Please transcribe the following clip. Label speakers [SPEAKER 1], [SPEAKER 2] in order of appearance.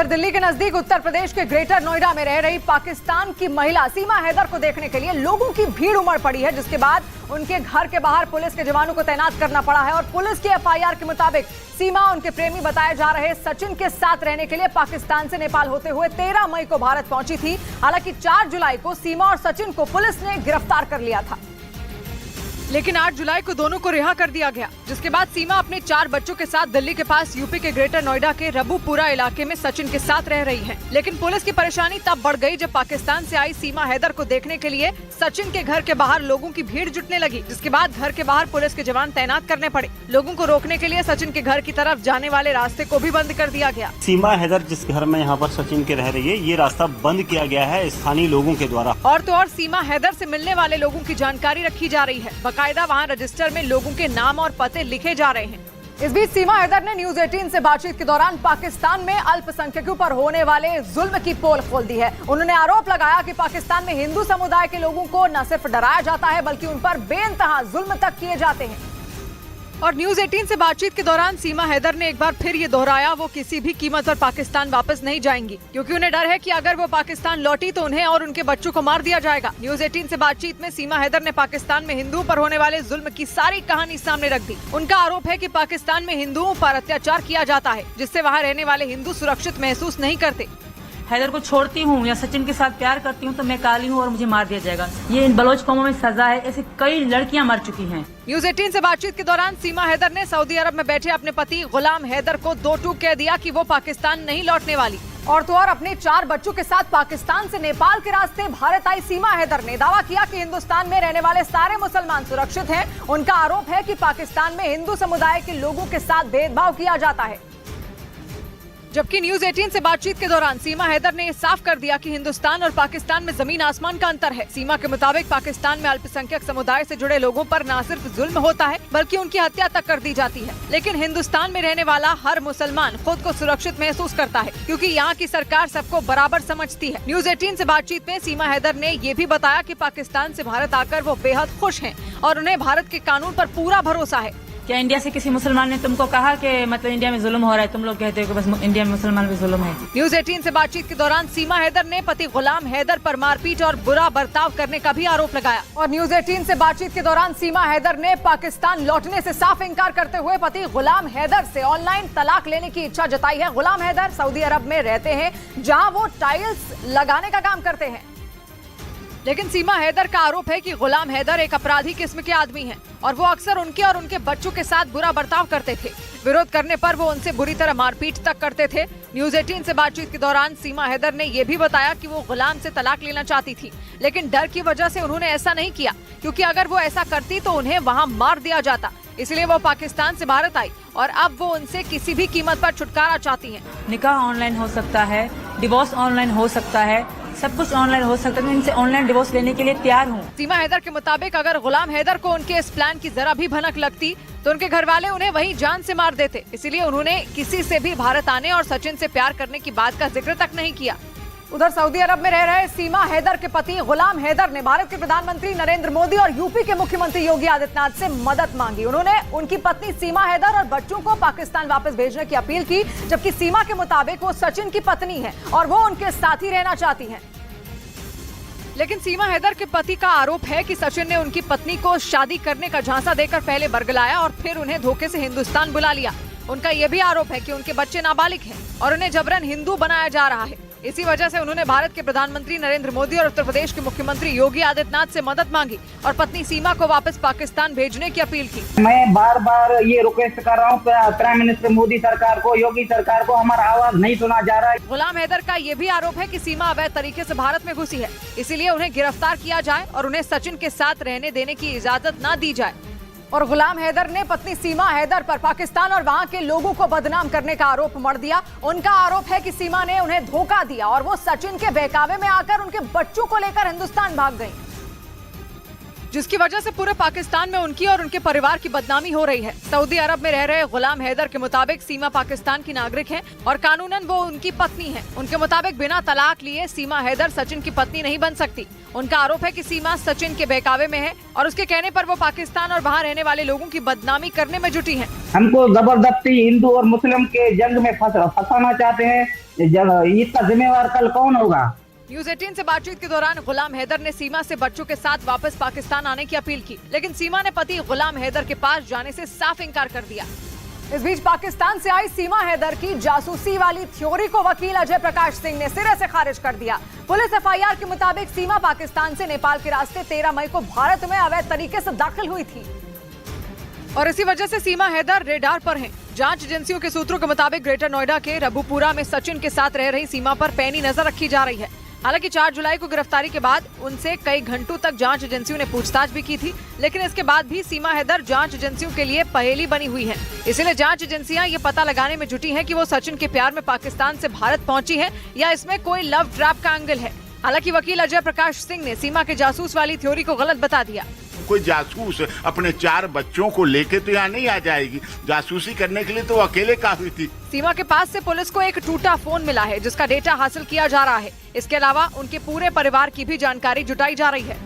[SPEAKER 1] उधर दिल्ली के नजदीक उत्तर प्रदेश के ग्रेटर नोएडा में रह रही पाकिस्तान की महिला सीमा हैदर को देखने के लिए लोगों की भीड़ उमड़ पड़ी है, जिसके बाद उनके घर के बाहर पुलिस के जवानों को तैनात करना पड़ा है। और पुलिस की एफआईआर के मुताबिक सीमा उनके प्रेमी बताए जा रहे सचिन के साथ रहने के लिए पाकिस्तान से नेपाल होते हुए 13 मई को भारत पहुंची थी। हालांकि 4 जुलाई को सीमा और सचिन को पुलिस ने गिरफ्तार कर लिया था, लेकिन 8 जुलाई को दोनों को रिहा कर दिया गया, जिसके बाद सीमा अपने 4 बच्चों के साथ दिल्ली के पास यूपी के ग्रेटर नोएडा के रबूपुरा इलाके में सचिन के साथ रह रही है। लेकिन पुलिस की परेशानी तब बढ़ गई जब पाकिस्तान से आई सीमा हैदर को देखने के लिए सचिन के घर के बाहर लोगों की भीड़ जुटने लगी, जिसके बाद घर के बाहर पुलिस के जवान तैनात करने पड़े। लोगों को रोकने के लिए सचिन के घर की तरफ जाने वाले रास्ते को भी बंद कर दिया गया।
[SPEAKER 2] सीमा हैदर जिस घर में यहाँ पर सचिन के रह रही है, ये रास्ता बंद किया गया है स्थानीय लोगों के द्वारा।
[SPEAKER 1] और तो और सीमा हैदर से मिलने वाले लोगों की जानकारी रखी जा रही है, बाकायदा वहाँ रजिस्टर में लोगों के नाम और पते लिखे जा रहे हैं। इस बीच सीमा हैदर ने न्यूज 18 से बातचीत के दौरान पाकिस्तान में अल्पसंख्यकों पर होने वाले जुल्म की पोल खोल दी है। उन्होंने आरोप लगाया कि पाकिस्तान में हिंदू समुदाय के लोगों को न सिर्फ डराया जाता है बल्कि उन पर बेइंतहा जुल्म तक किए जाते हैं। और न्यूज 18 से बातचीत के दौरान सीमा हैदर ने एक बार फिर ये दोहराया, वो किसी भी कीमत पर पाकिस्तान वापस नहीं जाएंगी, क्योंकि उन्हें डर है कि अगर वो पाकिस्तान लौटी तो उन्हें और उनके बच्चों को मार दिया जाएगा। न्यूज 18 से बातचीत में सीमा हैदर ने पाकिस्तान में हिंदुओं पर होने वाले जुल्म की सारी कहानी सामने रख दी। उनका आरोप है कि पाकिस्तान में हिंदुओं पर अत्याचार किया जाता है, जिससे वहाँ रहने वाले हिंदू सुरक्षित महसूस नहीं करते।
[SPEAKER 3] हैदर को छोड़ती हूँ या सचिन के साथ प्यार करती हूँ तो मैं काली हूँ और मुझे मार दिया जाएगा। ये इन बलोच कौमों में सजा है, ऐसे कई लड़कियाँ मर चुकी हैं।
[SPEAKER 1] न्यूज 18 से बातचीत के दौरान सीमा हैदर ने सऊदी अरब में बैठे अपने पति गुलाम हैदर को 2 टूक कह दिया कि वो पाकिस्तान नहीं लौटने वाली। और तो और अपने 4 बच्चों के साथ पाकिस्तान से नेपाल के रास्ते भारत आई सीमा हैदर ने दावा किया कि हिंदुस्तान में रहने वाले सारे मुसलमान सुरक्षित हैं। उनका आरोप है कि पाकिस्तान में हिंदू समुदाय के लोगों के साथ भेदभाव किया जाता है। जबकि न्यूज 18 से बातचीत के दौरान सीमा हैदर ने साफ कर दिया कि हिंदुस्तान और पाकिस्तान में जमीन आसमान का अंतर है। सीमा के मुताबिक पाकिस्तान में अल्पसंख्यक समुदाय से जुड़े लोगों पर न सिर्फ जुल्म होता है बल्कि उनकी हत्या तक कर दी जाती है, लेकिन हिंदुस्तान में रहने वाला हर मुसलमान खुद को सुरक्षित महसूस करता है, क्योंकि यहाँ की सरकार सबको बराबर समझती है। न्यूज 18 से बातचीत में सीमा हैदर ने ये भी बताया कि पाकिस्तान से भारत आकर वो बेहद खुश हैं और उन्हें भारत के कानून पर पूरा भरोसा है।
[SPEAKER 3] क्या इंडिया से किसी मुसलमान ने तुमको कहा कि मतलब इंडिया में जुल्म हो रहा है? तुम लोग कहते हो कि बस इंडिया में मुसलमान भी जुल्म है।
[SPEAKER 1] न्यूज 18 से बातचीत के दौरान सीमा हैदर ने पति गुलाम हैदर पर मारपीट और बुरा बर्ताव करने का भी आरोप लगाया। और न्यूज 18 से बातचीत के दौरान सीमा हैदर ने पाकिस्तान लौटने से साफ इंकार करते हुए पति गुलाम हैदर से ऑनलाइन तलाक लेने की इच्छा जताई है। गुलाम हैदर सऊदी अरब में रहते हैं, जहाँ वो टाइल्स लगाने का काम करते हैं, लेकिन सीमा हैदर का आरोप है कि गुलाम हैदर एक अपराधी किस्म के आदमी हैं और वो अक्सर उनके और उनके बच्चों के साथ बुरा बर्ताव करते थे। विरोध करने पर वो उनसे बुरी तरह मारपीट तक करते थे। न्यूज 18 से बातचीत के दौरान सीमा हैदर ने यह भी बताया कि वो गुलाम से तलाक लेना चाहती थी, लेकिन डर की वजह से उन्होंने ऐसा नहीं किया, क्योंकि अगर वो ऐसा करती तो उन्हें वहाँ मार दिया जाता। इसलिए वो पाकिस्तान से भारत आई और अब वो उनसे किसी भी कीमत पर छुटकारा चाहती हैं।
[SPEAKER 3] निकाह ऑनलाइन हो सकता है, डिवोर्स ऑनलाइन हो सकता है, सब कुछ ऑनलाइन हो सकता है। मैं इनसे ऑनलाइन डिवोर्स लेने के लिए तैयार हूँ।
[SPEAKER 1] सीमा हैदर के मुताबिक अगर गुलाम हैदर को उनके इस प्लान की जरा भी भनक लगती तो उनके घर वाले उन्हें वहीं जान से मार देते। इसीलिए उन्होंने किसी से भी भारत आने और सचिन से प्यार करने की बात का जिक्र तक नहीं किया। उधर सऊदी अरब में रह रहे सीमा हैदर के पति गुलाम हैदर ने भारत के प्रधानमंत्री नरेंद्र मोदी और यूपी के मुख्यमंत्री योगी आदित्यनाथ से मदद मांगी। उन्होंने उनकी पत्नी सीमा हैदर और बच्चों को पाकिस्तान वापस भेजने की अपील की, जबकि सीमा के मुताबिक वो सचिन की पत्नी है और वो उनके साथ ही रहना चाहती हैं। लेकिन सीमा हैदर के पति का आरोप है कि सचिन ने उनकी पत्नी को शादी करने का झांसा देकर पहले बरगलाया और फिर उन्हें धोखे से हिंदुस्तान बुला लिया। उनका यह भी आरोप है कि उनके बच्चे नाबालिग हैं और उन्हें जबरन हिंदू बनाया जा रहा है। इसी वजह से उन्होंने भारत के प्रधानमंत्री नरेंद्र मोदी और उत्तर प्रदेश के मुख्यमंत्री योगी आदित्यनाथ से मदद मांगी और पत्नी सीमा को वापस पाकिस्तान भेजने की अपील की।
[SPEAKER 4] मैं बार बार ये रिक्वेस्ट कर रहा हूँ प्राइम मिनिस्टर मोदी सरकार को, योगी सरकार को, हमारा आवाज नहीं सुना जा रहा है।
[SPEAKER 1] गुलाम हैदर का ये भी आरोप है कि सीमा अवैध तरीके से भारत में घुसी है, इसीलिए उन्हें गिरफ्तार किया जाए और उन्हें सचिन के साथ रहने देने की इजाजत न दी जाए। और गुलाम हैदर ने पत्नी सीमा हैदर पर पाकिस्तान और वहां के लोगों को बदनाम करने का आरोप मढ़ दिया। उनका आरोप है कि सीमा ने उन्हें धोखा दिया और वो सचिन के बहकावे में आकर उनके बच्चों को लेकर हिंदुस्तान भाग गई। जिसकी वजह से पूरे पाकिस्तान में उनकी और उनके परिवार की बदनामी हो रही है। सऊदी अरब में रह रहे गुलाम हैदर के मुताबिक सीमा पाकिस्तान की नागरिक है और कानूनन वो उनकी पत्नी है। उनके मुताबिक बिना तलाक लिए सीमा हैदर सचिन की पत्नी नहीं बन सकती। उनका आरोप है कि सीमा सचिन के बहकावे में है और उसके कहने पर वो पाकिस्तान और वहाँ रहने वाले लोगों की बदनामी करने में जुटी है।
[SPEAKER 4] हमको जबरदस्ती हिंदू और मुस्लिम के जंग में फंसाना चाहते हैं। इसका जिम्मेवार कल कौन होगा?
[SPEAKER 1] न्यूज 18 से बातचीत के दौरान गुलाम हैदर ने सीमा से बच्चों के साथ वापस पाकिस्तान आने की अपील की, लेकिन सीमा ने पति गुलाम हैदर के पास जाने से साफ इनकार कर दिया। इस बीच पाकिस्तान से आई सीमा हैदर की जासूसी वाली थ्योरी को वकील अजय प्रकाश सिंह ने सिरे से खारिज कर दिया। पुलिस एफआईआर के मुताबिक सीमा पाकिस्तान से नेपाल के रास्ते 13 मई को भारत में अवैध तरीके से दाखिल हुई थी और इसी वजह से सीमा हैदर रेडार पर हैं। जांच एजेंसियों के सूत्रों के मुताबिक ग्रेटर नोएडा के रबुपुरा में सचिन के साथ रह रही सीमा पर पैनी नजर रखी जा रही है। हालांकि 4 जुलाई को गिरफ्तारी के बाद उनसे कई घंटों तक जांच एजेंसियों ने पूछताछ भी की थी, लेकिन इसके बाद भी सीमा हैदर जांच एजेंसियों के लिए पहेली बनी हुई है। इसीलिए जांच एजेंसियां ये पता लगाने में जुटी हैं कि वो सचिन के प्यार में पाकिस्तान से भारत पहुंची है या इसमें कोई लव ट्रैप का एंगल है। हालांकि वकील अजय प्रकाश सिंह ने सीमा के जासूस वाली थ्योरी को गलत बता दिया।
[SPEAKER 5] कोई जासूस अपने 4 बच्चों को लेके तो यहाँ नहीं आ जाएगी। जासूसी करने के लिए तो अकेले काफी थी।
[SPEAKER 1] सीमा के पास से पुलिस को एक टूटा फोन मिला है जिसका डेटा हासिल किया जा रहा है। इसके अलावा उनके पूरे परिवार की भी जानकारी जुटाई जा रही है।